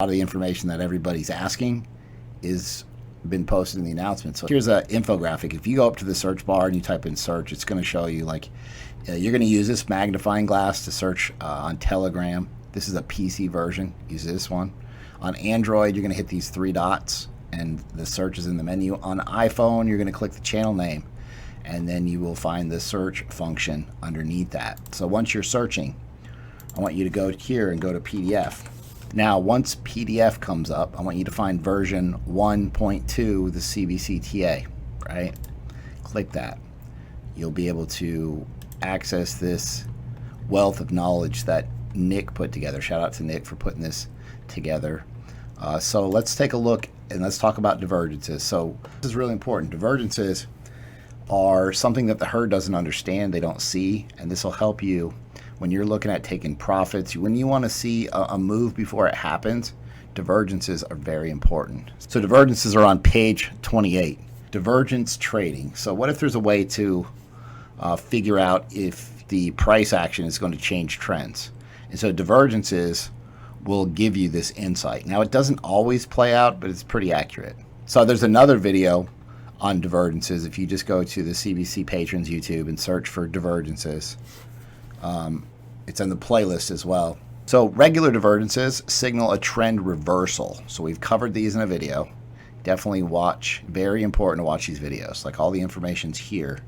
A lot of the information that everybody's asking is been posted in the announcement. So here's an infographic. If you go up to the search bar and you type in search, it's going to show you like you're going to use this magnifying glass to search on Telegram. This is a PC version. Use this one. On Android, you're going to hit these three dots and the search is in the menu. On iPhone, you're going to click the channel name and then you will find the search function underneath that. So once you're searching, I want you to go here and go to PDF. Now, once PDF comes up, I want you to find version 1.2, the CBCTA, right? Click that. You'll be able to access this wealth of knowledge that Nick put together. Shout out to Nick for putting this together. So let's take a look and let's talk about divergences. So this is really important. Divergences are something that the herd doesn't understand, they don't see, and this will help you when you're looking at taking profits. When you want to see a move before it happens, divergences are very important. So divergences are on page 28. Divergence trading. So what if there's a way to figure out if the price action is going to change trends? And so divergences will give you this insight. Now it doesn't always play out, but it's pretty accurate. So there's another video on divergences. If you just go to the CBC Patrons YouTube and search for divergences, it's in the playlist as well. So regular divergences signal a trend reversal. So we've covered these in a video. Definitely watch. Very important to watch these videos. Like all the information's here.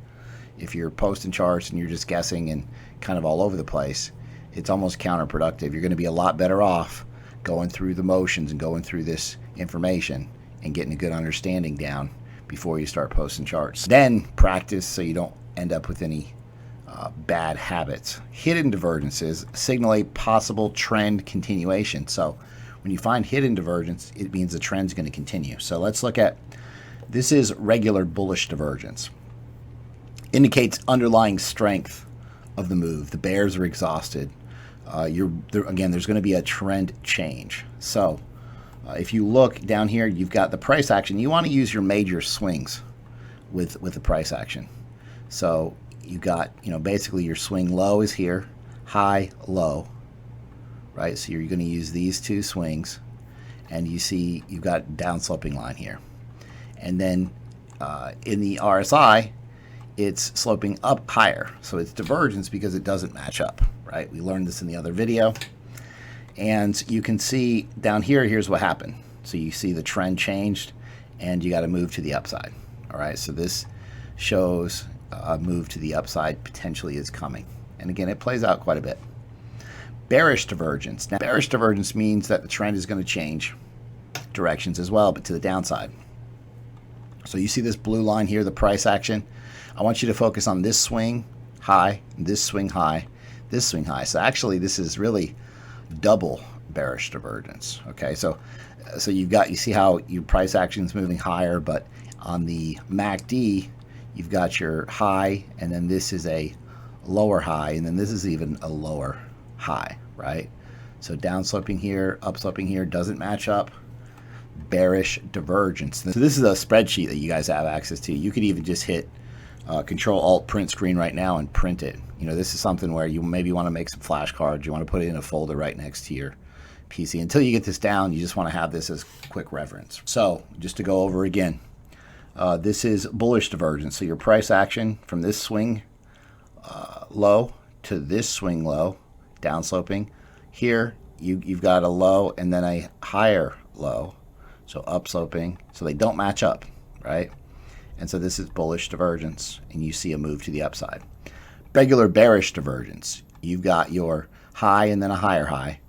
If you're posting charts and you're just guessing and kind of all over the place, it's almost counterproductive. You're going to be a lot better off going through the motions and going through this information and getting a good understanding down before you start posting charts. Then practice so you don't end up with any bad habits. Hidden divergences signal a possible trend continuation. So when you find hidden divergence, it means the trend's going to continue. So let's look at, this is regular bullish divergence. Indicates underlying strength of the move. The bears are exhausted. Again, there's going to be a trend change. So if you look down here, you've got the price action. You want to use your major swings with the price action. So you've got, basically your swing low is here, high, low, right? So you're going to use these two swings, and you see you've got down sloping line here. And then in the RSI, it's sloping up higher. So it's divergence because it doesn't match up, right? We learned this in the other video. And you can see down here, here's what happened. So you see the trend changed, and you got to move to the upside. All right, so this shows a move to the upside potentially is coming. And again, it plays out quite a bit. Bearish divergence. Now, bearish divergence means that the trend is going to change directions as well, but to the downside. So you see this blue line here, the price action. I want you to focus on this swing high, this swing high, this swing high. So actually, this is really double bearish divergence. Okay, so you see how your price action is moving higher, but on the MACD, you've got your high, and then this is a lower high, and then this is even a lower high, right? So down sloping here, up sloping here doesn't match up. Bearish divergence. So this is a spreadsheet that you guys have access to. You could even just hit Control Alt print screen right now and print it. This is something where you maybe want to make some flashcards. You want to put it in a folder right next to your PC. Until you get this down, you just want to have this as quick reference. So just to go over again, this is bullish divergence. So your price action from this swing low to this swing low, down sloping. Here you've got a low and then a higher low, so up sloping. So they don't match up, right? And so this is bullish divergence, and you see a move to the upside. Regular bearish divergence. You've got your high and then a higher high.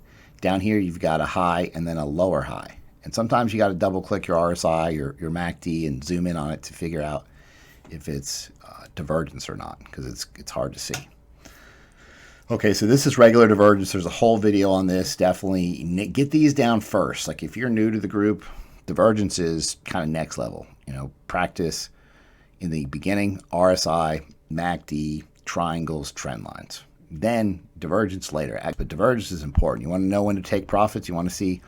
Down here you've got a high and then a lower high. And sometimes you got to double click your RSI, your MACD, and zoom in on it to figure out if it's divergence or not, because it's hard to see. Okay, so this is regular divergence. There's a whole video on this. Definitely get these down first. Like if you're new to the group, divergence is kind of next level. Practice in the beginning, RSI, MACD, triangles, trend lines. Then divergence later. But divergence is important. You want to know when to take profits. You want to see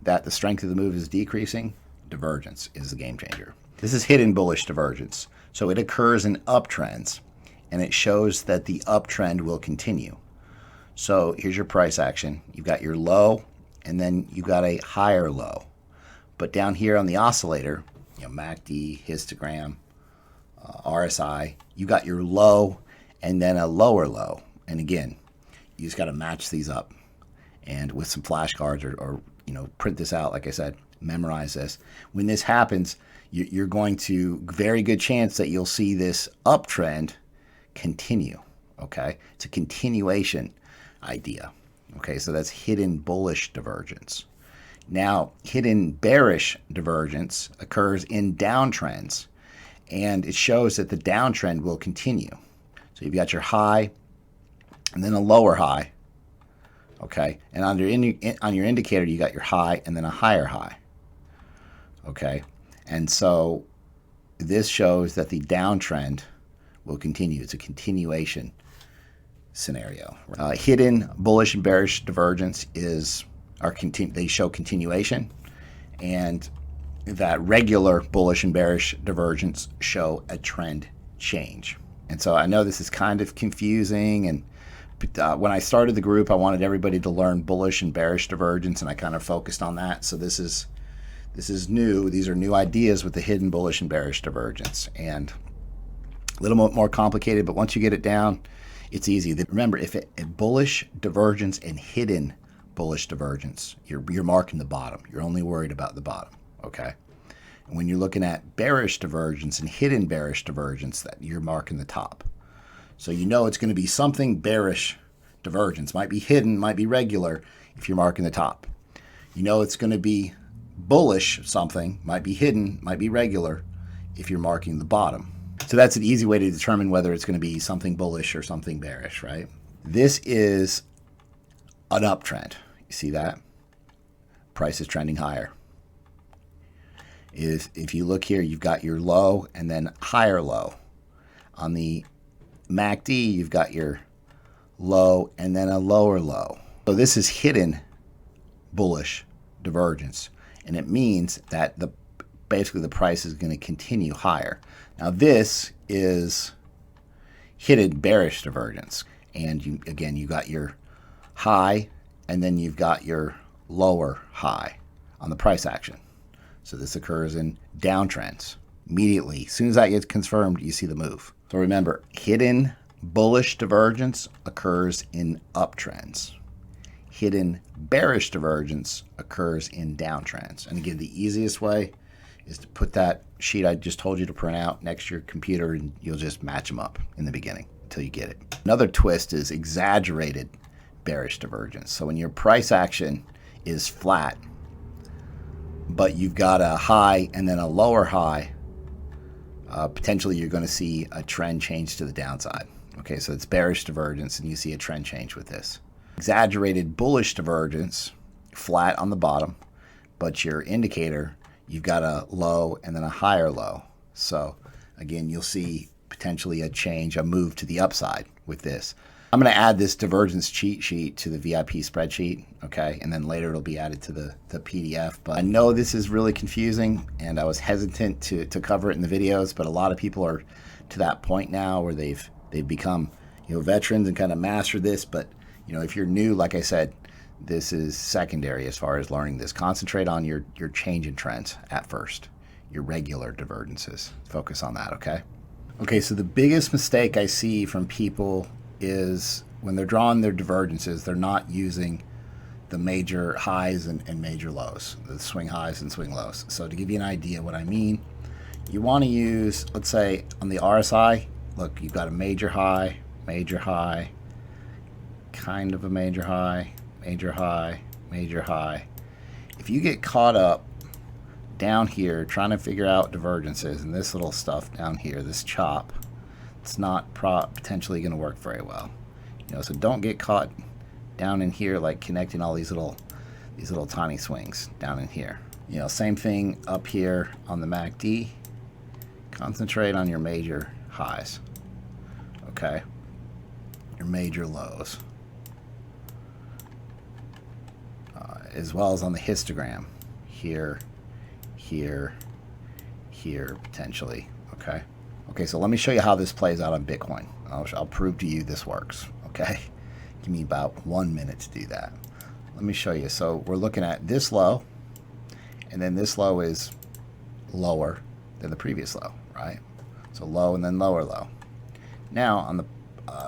that the strength of the move is decreasing. Divergence is the game changer. This is hidden bullish divergence. So it occurs in uptrends, and it shows that the uptrend will continue. So here's your price action. You've got your low and then you got a higher low. But down here on the oscillator, MACD, histogram, RSI, you got your low and then a lower low. And again, you just got to match these up, and with some flashcards or print this out. Like I said, memorize this. When this happens, you're going to, very good chance that you'll see this uptrend continue. Okay, it's a continuation idea. Okay, so that's hidden bullish divergence. Now, hidden bearish divergence occurs in downtrends, and it shows that the downtrend will continue. So you've got your high and then a lower high. Okay, and on your indicator, you got your high and then a higher high. Okay, and so this shows that the downtrend will continue. It's a continuation scenario. Hidden bullish and bearish divergence they show continuation, and that regular bullish and bearish divergence show a trend change. And so I know this is kind of confusing, and when I started the group, I wanted everybody to learn bullish and bearish divergence, and I kind of focused on that. So this is new. These are new ideas with the hidden bullish and bearish divergence, and a little more complicated, but once you get it down, it's easy. Remember, if a bullish divergence and hidden bullish divergence, you're marking the bottom. You're only worried about the bottom, okay? And when you're looking at bearish divergence and hidden bearish divergence, that you're marking the top. So you know it's going to be something bearish divergence. Might be hidden, might be regular if you're marking the top. You know it's going to be bullish something, might be hidden, might be regular if you're marking the bottom. So that's an easy way to determine whether it's going to be something bullish or something bearish, right? This is an uptrend. You see that? Price is trending higher. If you look here, you've got your low and then higher low. On the MACD, you've got your low and then a lower low. So this is hidden bullish divergence, and it means that basically the price is going to continue higher. Now this is hidden bearish divergence, and you got your high and then you've got your lower high on the price action. So this occurs in downtrends. Immediately, as soon as that gets confirmed, you see the move. So remember, hidden bullish divergence occurs in uptrends. Hidden bearish divergence occurs in downtrends. And again, the easiest way is to put that sheet I just told you to print out next to your computer, and you'll just match them up in the beginning until you get it. Another twist is exaggerated bearish divergence. So when your price action is flat, but you've got a high and then a lower high, potentially you're going to see a trend change to the downside. Okay, so it's bearish divergence, and you see a trend change with this. Exaggerated bullish divergence, flat on the bottom, but your indicator, you've got a low and then a higher low. So again, you'll see potentially a change, a move to the upside with this. I'm going to add this divergence cheat sheet to the VIP spreadsheet, okay? And then later it'll be added to the PDF. But I know this is really confusing, and I was hesitant to cover it in the videos, but a lot of people are to that point now where they've become veterans and kind of mastered this. But if you're new, like I said, this is secondary as far as learning this. Concentrate on your change in trends at first, your regular divergences. Focus on that, okay? Okay, so the biggest mistake I see from people is when they're drawing their divergences, they're not using the major highs and major lows, the swing highs and swing lows. So to give you an idea what I mean, you want to use, let's say on the RSI, look, you've got a major high, kind of a major high, major high, major high. If you get caught up down here trying to figure out divergences and this little stuff down here, this chop, it's not potentially going to work very well. So don't get caught down in here, like connecting all these little tiny swings down in here. Same thing up here on the MACD. Concentrate on your major highs, okay? Your major lows, as well as on the histogram, here, potentially, okay? Okay, so let me show you how this plays out on Bitcoin. I'll prove to you this works, okay? Give me about 1 minute to do that. Let me show you. So we're looking at this low, and then this low is lower than the previous low, right? So low and then lower low. Now on the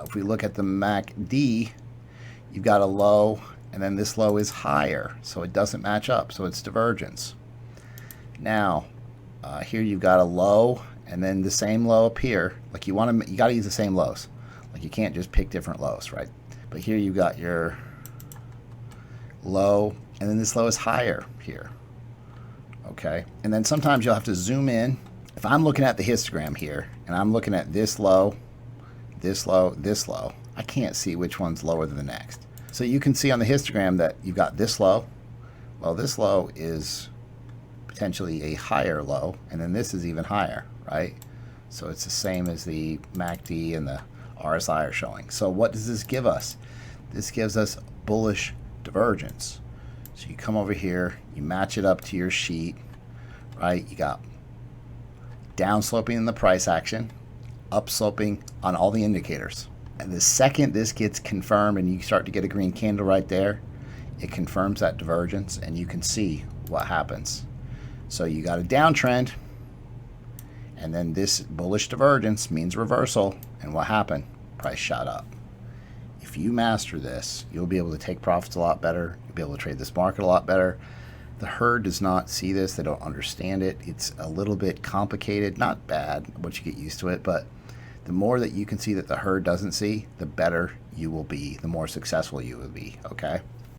if we look at the MACD, you've got a low, and then this low is higher, so it doesn't match up, so it's divergence. Now here you've got a low, and then the same low up here. Like you got to use the same lows. Like you can't just pick different lows, right? But here you've got your low, and then this low is higher here. Okay, and then sometimes you'll have to zoom in. If I'm looking at the histogram here, and I'm looking at this low, this low, this low, I can't see which one's lower than the next. So you can see on the histogram that you've got this low. Well, this low is potentially a higher low, and then this is even higher, right? So it's the same as the MACD and the RSI are showing. So what does this give us? This gives us bullish divergence. So you come over here, you match it up to your sheet, right? You got down sloping in the price action, up sloping on all the indicators. And the second this gets confirmed and you start to get a green candle right there, it confirms that divergence, and you can see what happens. So you got a downtrend, and then this bullish divergence means reversal, and what happened? Price shot up. If you master this, you'll be able to take profits a lot better. You'll be able to trade this market a lot better. The herd does not see this. They don't understand it. It's a little bit complicated. Not bad once you get used to it, but the more that you can see that the herd doesn't see, the better you will be, the more successful you will be, okay?